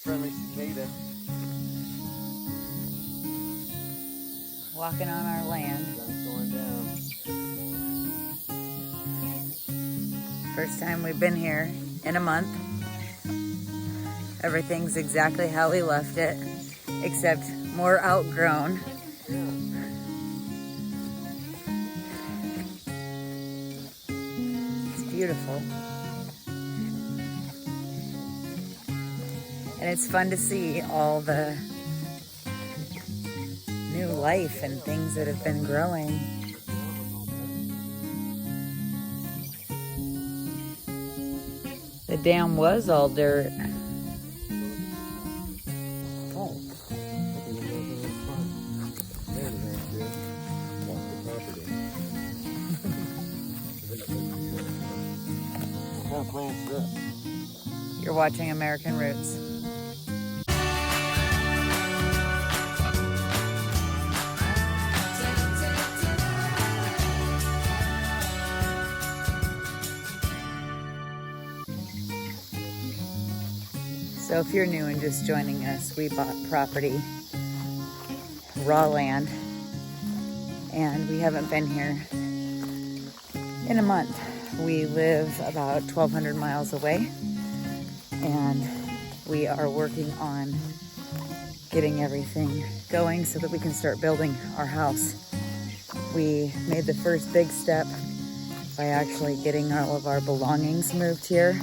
friendly cicada. Walking on our land. Sun's going down. First time we've been here in a month. Everything's exactly how we left it, except more outgrown. Yeah. It's beautiful. And it's fun to see all the new life and things that have been growing. The dam was all dirt. Oh. What kind of plant's this? You're watching American Roots. So if you're new and just joining us, we bought property, raw land, and we haven't been here in a month. We live about 1,200 miles away, and we are working on getting everything going so that we can start building our house. We made the first big step by actually getting all of our belongings moved here,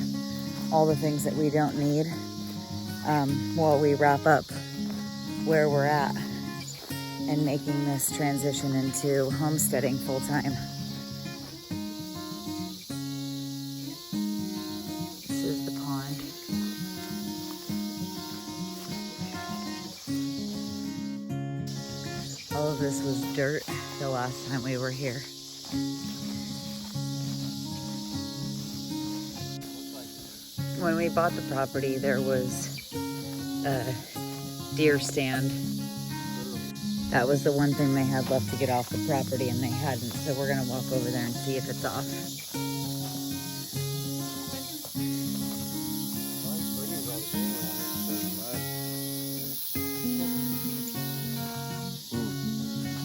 all the things that we don't need, while we wrap up where we're at and making this transition into homesteading full-time. This is the pond. All of this was dirt the last time we were here. When we bought the property, there was a deer stand. That was the one thing they had left to get off the property, and they hadn't, so we're gonna walk over there and see if it's off.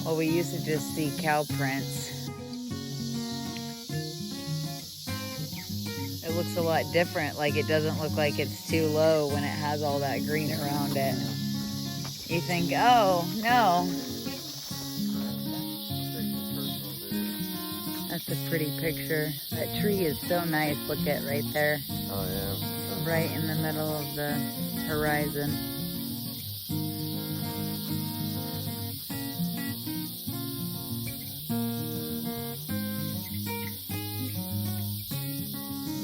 Well, we used to just see cow prints. It looks a lot different, like it doesn't look like it's too low when it has all that green around it. You think, oh, no. That's a pretty picture. That tree is so nice, look at right there. Oh yeah. Right in the middle of the horizon.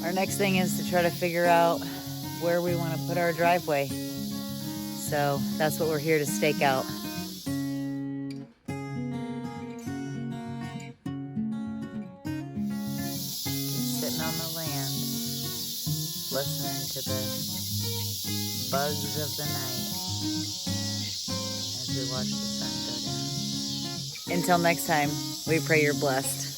Our next thing is to try to figure out where we want to put our driveway. So that's what we're here to stake out. Just sitting on the land, listening to the bugs of the night as we watch the sun go down. Until next time, we pray you're blessed.